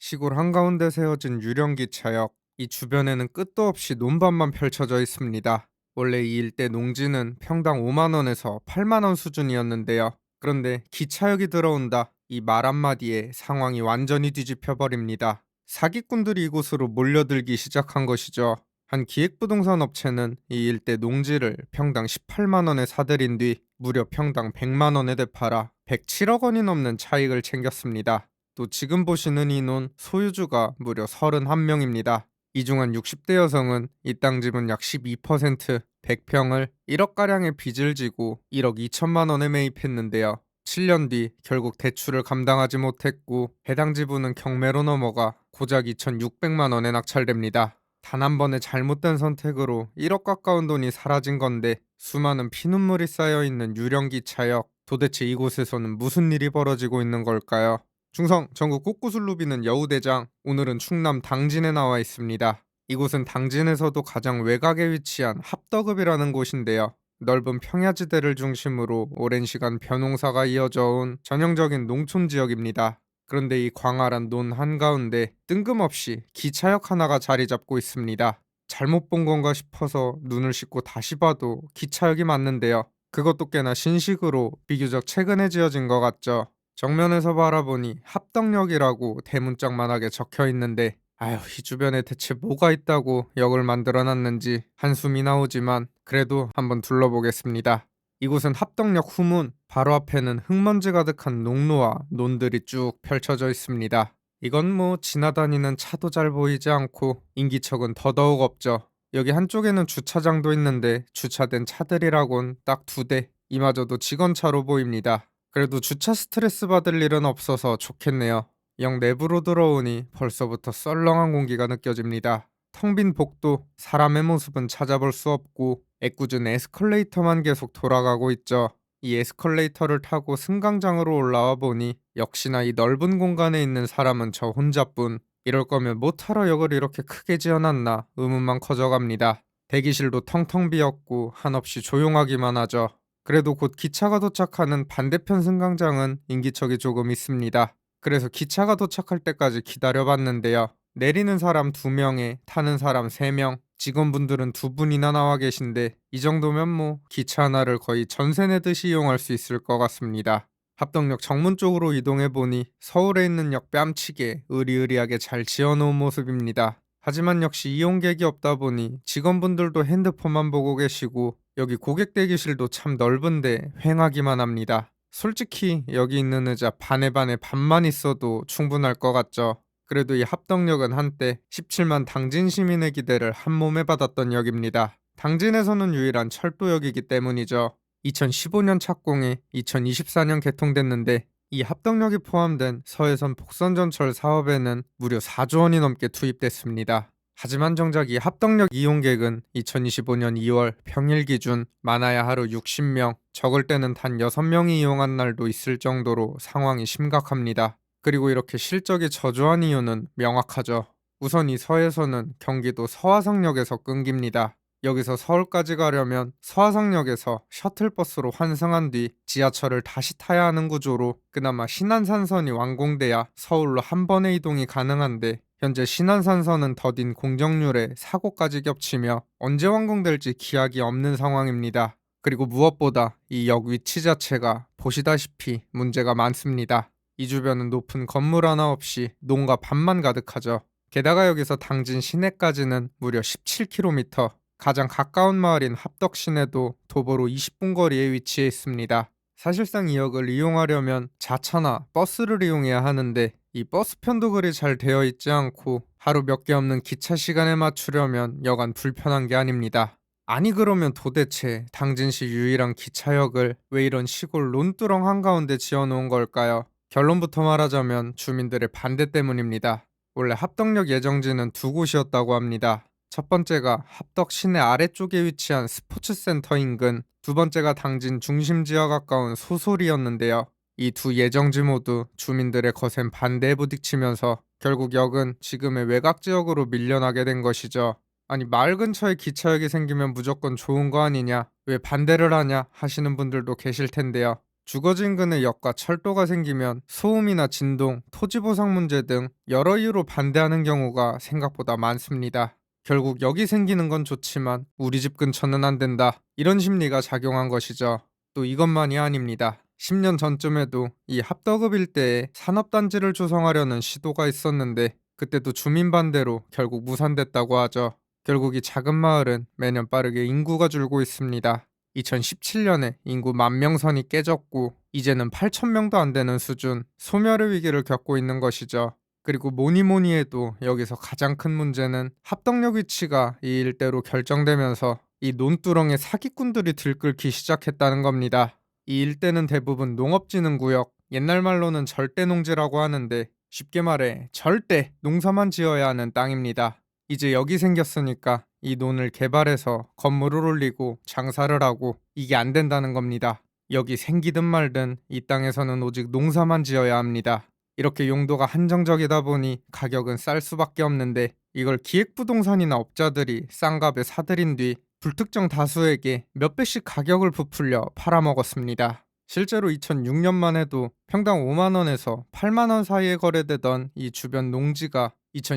시골 한가운데 세워진 유령 기차역. 이 주변에는 끝도 없이 논밭만 펼쳐져 있습니다. 원래 이 일대 농지는 평당 5만 원에서 8만 원 수준이었는데요. 그런데 기차역이 들어온다. 이 말 한마디에 상황이 완전히 뒤집혀 버립니다. 사기꾼들이 이곳으로 몰려들기 시작한 것이죠. 한 기획부동산 업체는 이 일대 농지를 평당 18만 원에 사들인 뒤 무려 평당 100만 원에 되팔아 107억 원이 넘는 차익을 챙겼습니다. 또 지금 보시는 이 논 소유주가 무려 31명입니다. 이 중 한 60대 여성은 이 땅 지분 약 12%, 100평을 1억가량의 빚을 지고 1억 2천만 원에 매입했는데요. 7년 뒤 결국 대출을 감당하지 못했고 해당 지분은 경매로 넘어가 고작 2,600만 원에 낙찰됩니다. 단 한 번의 잘못된 선택으로 1억 가까운 돈이 사라진 건데 수많은 피눈물이 쌓여있는 유령기차역. 도대체 이곳에서는 무슨 일이 벌어지고 있는 걸까요? 충성 전국 곳곳을 누비는 여우대장. 오늘은 충남 당진에 나와 있습니다. 이곳은 당진에서도 가장 외곽에 위치한 합덕읍이라는 곳인데요. 넓은 평야지대를 중심으로 오랜 시간 벼농사가 이어져 온 전형적인 농촌 지역입니다. 그런데 이 광활한 논 한가운데 뜬금없이 기차역 하나가 자리 잡고 있습니다. 잘못 본 건가 싶어서 눈을 씻고 다시 봐도 기차역이 맞는데요. 그것도 꽤나 신식으로 비교적 최근에 지어진 것 같죠. 정면에서 바라보니 합덕역이라고 대문짝만하게 적혀 있는데 아휴, 이 주변에 대체 뭐가 있다고 역을 만들어 놨는지 한숨이 나오지만 그래도 한번 둘러보겠습니다. 이곳은 합덕역 후문. 바로 앞에는 흙먼지 가득한 농로와 논들이 쭉 펼쳐져 있습니다. 이건 뭐 지나다니는 차도 잘 보이지 않고 인기척은 더더욱 없죠. 여기 한쪽에는 주차장도 있는데 주차된 차들이라곤 딱 2대. 이마저도 직원차로 보입니다. 그래도 주차 스트레스 받을 일은 없어서 좋겠네요. 역 내부로 들어오니 벌써부터 썰렁한 공기가 느껴집니다. 텅 빈 복도, 사람의 모습은 찾아볼 수 없고 애꿎은 에스컬레이터만 계속 돌아가고 있죠. 이 에스컬레이터를 타고 승강장으로 올라와 보니 역시나 이 넓은 공간에 있는 사람은 저 혼자뿐. 이럴 거면 못하러 역을 이렇게 크게 지어놨나 의문만 커져갑니다. 대기실도 텅텅 비었고 한없이 조용하기만 하죠. 그래도 곧 기차가 도착하는 반대편 승강장은 인기척이 조금 있습니다. 그래서 기차가 도착할 때까지 기다려봤는데요. 내리는 사람 2명에 타는 사람 3명, 직원분들은 2분이나 나와 계신데 이 정도면 뭐 기차 하나를 거의 전세 내듯이 이용할 수 있을 것 같습니다. 합덕역 정문 쪽으로 이동해보니 서울에 있는 역 뺨치게 으리으리하게 잘 지어놓은 모습입니다. 하지만 역시 이용객이 없다 보니 직원분들도 핸드폰만 보고 계시고 여기 고객 대기실도 참 넓은데 휑하기만 합니다. 솔직히 여기 있는 의자 반에 반만 있어도 충분할 것 같죠. 그래도 이 합덕역은 한때 17만 당진 시민의 기대를 한몸에 받았던 역입니다. 당진에서는 유일한 철도역이기 때문이죠. 2015년 착공해 2024년 개통됐는데 이 합덕역이 포함된 서해선 복선전철 사업에는 무려 4조 원이 넘게 투입됐습니다. 하지만 정작 이 합덕역 이용객은 2025년 2월 평일 기준 많아야 하루 60명, 적을 때는 단 6명이 이용한 날도 있을 정도로 상황이 심각합니다. 그리고 이렇게 실적이 저조한 이유는 명확하죠. 우선 이 서해선은 경기도 서화성역에서 끊깁니다. 여기서 서울까지 가려면 서화성역에서 셔틀버스로 환승한 뒤 지하철을 다시 타야 하는 구조로 그나마 신안산선이 완공돼야 서울로 한 번의 이동이 가능한데 현재 신안산선은 더딘 공정률에 사고까지 겹치며 언제 완공될지 기약이 없는 상황입니다. 그리고 무엇보다 이 역 위치 자체가 보시다시피 문제가 많습니다. 이 주변은 높은 건물 하나 없이 농가 밭만 가득하죠. 게다가 여기서 당진 시내까지는 무려 17km, 가장 가까운 마을인 합덕 시내도 도보로 20분 거리에 위치해 있습니다. 사실상 이 역을 이용하려면 자차나 버스를 이용해야 하는데 이 버스편도 그리 잘 되어 있지 않고 하루 몇 개 없는 기차 시간에 맞추려면 여간 불편한 게 아닙니다. 아니 그러면 도대체 당진시 유일한 기차역을 왜 이런 시골 논두렁 한가운데 지어놓은 걸까요? 결론부터 말하자면 주민들의 반대 때문입니다. 원래 합덕역 예정지는 2곳이었다고 합니다. 첫 번째가 합덕 시내 아래쪽에 위치한 스포츠센터 인근, 두 번째가 당진 중심지와 가까운 소솔이었는데요. 이 두 예정지 모두 주민들의 거센 반대에 부딪히면서 결국 역은 지금의 외곽지역으로 밀려나게 된 것이죠. 아니 마을 근처에 기차역이 생기면 무조건 좋은 거 아니냐, 왜 반대를 하냐 하시는 분들도 계실 텐데요. 주거지 인근에 역과 철도가 생기면 소음이나 진동, 토지 보상 문제 등 여러 이유로 반대하는 경우가 생각보다 많습니다. 결국 여기 생기는 건 좋지만 우리 집 근처는 안 된다. 이런 심리가 작용한 것이죠. 또 이것만이 아닙니다. 10년 전쯤에도 이 합덕읍 일대에 산업단지를 조성하려는 시도가 있었는데 그때도 주민 반대로 결국 무산됐다고 하죠. 결국 이 작은 마을은 매년 빠르게 인구가 줄고 있습니다. 2017년에 인구 10,000명 선이 깨졌고 이제는 8,000명도 안 되는 수준, 소멸의 위기를 겪고 있는 것이죠. 그리고 뭐니 뭐니 해도 여기서 가장 큰 문제는 합덕역 위치가 이 일대로 결정되면서 이 논두렁에 사기꾼들이 들끓기 시작했다는 겁니다. 이 일대는 대부분 농업진흥구역, 옛날 말로는 절대농지라고 하는데 쉽게 말해 절대 농사만 지어야 하는 땅입니다. 이제 여기 생겼으니까 이 논을 개발해서 건물을 올리고 장사를 하고 이게 안 된다는 겁니다. 여기 생기든 말든 이 땅에서는 오직 농사만 지어야 합니다. 이렇게 용도가 한정적이다 보니 가격은 쌀 수밖에 없는데 이걸 기획부동산이나 업자들이 싼 값에 사들인 뒤 불특정 다수에게 몇 배씩 가격을 부풀려 팔아먹었습니다. 실제로 2006년만 해도 평당 5만 원에서 8만 원 사이에 거래되던 이 주변 농지가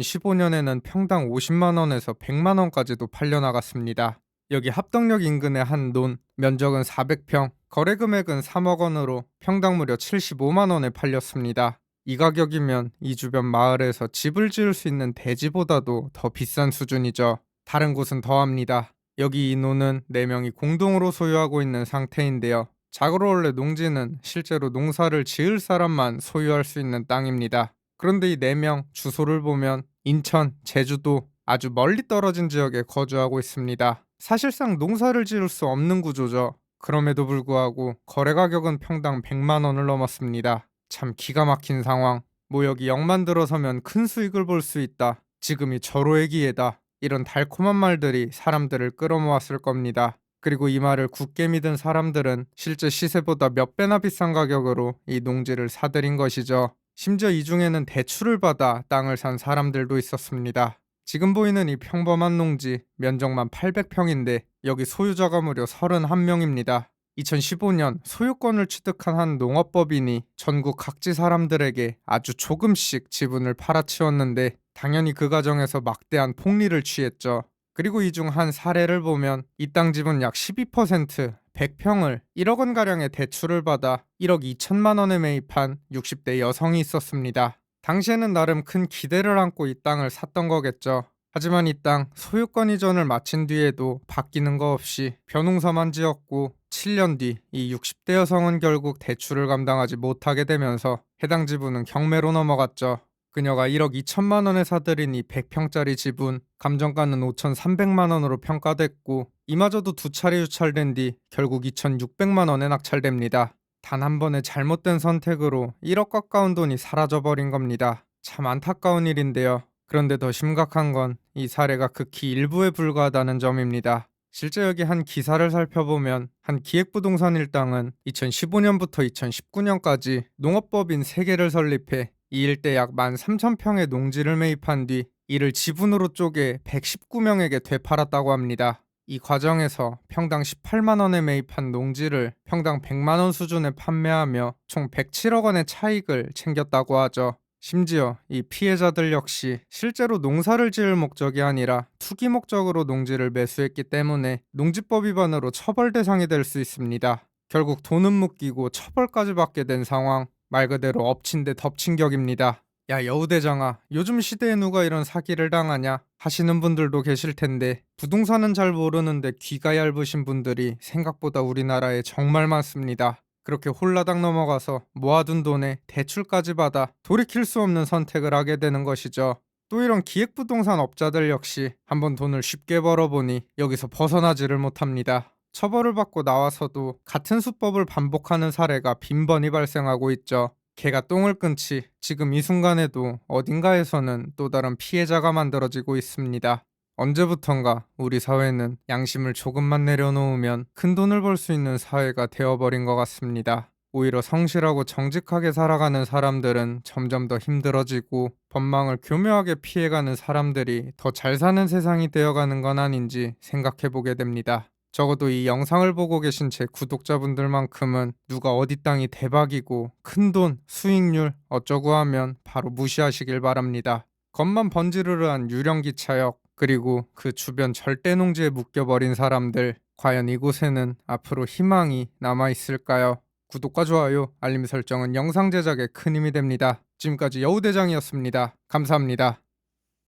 2015년에는 평당 50만 원에서 100만 원까지도 팔려나갔습니다. 여기 합덕역 인근의 한 논, 면적은 400평, 거래 금액은 3억 원으로 평당 무려 75만 원에 팔렸습니다. 이 가격이면 이 주변 마을에서 집을 지을 수 있는 대지보다도 더 비싼 수준이죠. 다른 곳은 더합니다. 여기 이 논은 4명이 공동으로 소유하고 있는 상태인데요. 자고로 원래 농지는 실제로 농사를 지을 사람만 소유할 수 있는 땅입니다. 그런데 이 4명 주소를 보면 인천, 제주도 아주 멀리 떨어진 지역에 거주하고 있습니다. 사실상 농사를 지을 수 없는 구조죠. 그럼에도 불구하고 거래 가격은 평당 100만 원을 넘었습니다. 참 기가 막힌 상황. 뭐 여기 역만 들어서면 큰 수익을 볼 수 있다. 지금이 절호의 기회다. 이런 달콤한 말들이 사람들을 끌어모았을 겁니다. 그리고 이 말을 굳게 믿은 사람들은 실제 시세보다 몇 배나 비싼 가격으로 이 농지를 사들인 것이죠. 심지어 이 중에는 대출을 받아 땅을 산 사람들도 있었습니다. 지금 보이는 이 평범한 농지 면적만 800평인데 여기 소유자가 무려 31명입니다. 2015년 소유권을 취득한 한 농업법인이 전국 각지 사람들에게 아주 조금씩 지분을 팔아치웠는데 당연히 그 과정에서 막대한 폭리를 취했죠. 그리고 이 중 한 사례를 보면 이 땅 지분 약 12%, 100평을 1억 원가량의 대출을 받아 1억 2천만 원에 매입한 60대 여성이 있었습니다. 당시에는 나름 큰 기대를 안고 이 땅을 샀던 거겠죠. 하지만 이 땅 소유권 이전을 마친 뒤에도 바뀌는 거 없이 벼농사만 지었고 7년 뒤 이 60대 여성은 결국 대출을 감당하지 못하게 되면서 해당 지분은 경매로 넘어갔죠. 그녀가 1억 2천만 원에 사들인 이 100평짜리 지분, 감정가는 5,300만 원으로 평가됐고 이마저도 두 차례 유찰된 뒤 결국 2,600만 원에 낙찰됩니다. 단 한 번의 잘못된 선택으로 1억 가까운 돈이 사라져버린 겁니다. 참 안타까운 일인데요. 그런데 더 심각한 건 이 사례가 극히 일부에 불과하다는 점입니다. 실제 여기 한 기사를 살펴보면 한 기획부동산 일당은 2015년부터 2019년까지 농업법인 3개를 설립해 이 일대 약 13,000평의 농지를 매입한 뒤 이를 지분으로 쪼개 119명에게 되팔았다고 합니다. 이 과정에서 평당 18만 원에 매입한 농지를 평당 100만 원 수준에 판매하며 총 107억 원의 차익을 챙겼다고 하죠. 심지어 이 피해자들 역시 실제로 농사를 지을 목적이 아니라 투기 목적으로 농지를 매수했기 때문에 농지법 위반으로 처벌 대상이 될 수 있습니다. 결국 돈은 묶이고 처벌까지 받게 된 상황, 말 그대로 엎친 데 덮친 격입니다. 야 여우대장아, 요즘 시대에 누가 이런 사기를 당하냐 하시는 분들도 계실 텐데 부동산은 잘 모르는데 귀가 얇으신 분들이 생각보다 우리나라에 정말 많습니다. 그렇게 홀라당 넘어가서 모아둔 돈에 대출까지 받아 돌이킬 수 없는 선택을 하게 되는 것이죠. 또 이런 기획부동산 업자들 역시 한번 돈을 쉽게 벌어보니 여기서 벗어나지를 못합니다. 처벌을 받고 나와서도 같은 수법을 반복하는 사례가 빈번히 발생하고 있죠. 개가 똥을 끊지 지금 이 순간에도 어딘가에서는 또 다른 피해자가 만들어지고 있습니다. 언제부턴가 우리 사회는 양심을 조금만 내려놓으면 큰 돈을 벌 수 있는 사회가 되어버린 것 같습니다. 오히려 성실하고 정직하게 살아가는 사람들은 점점 더 힘들어지고 법망을 교묘하게 피해가는 사람들이 더 잘 사는 세상이 되어가는 건 아닌지 생각해보게 됩니다. 적어도 이 영상을 보고 계신 제 구독자분들만큼은 누가 어디 땅이 대박이고 큰돈, 수익률 어쩌고 하면 바로 무시하시길 바랍니다. 겉만 번지르르한 유령기차역, 그리고 그 주변 절대농지에 묶여버린 사람들, 과연 이곳에는 앞으로 희망이 남아있을까요? 구독과 좋아요, 알림 설정은 영상 제작에 큰 힘이 됩니다. 지금까지 여우대장이었습니다. 감사합니다.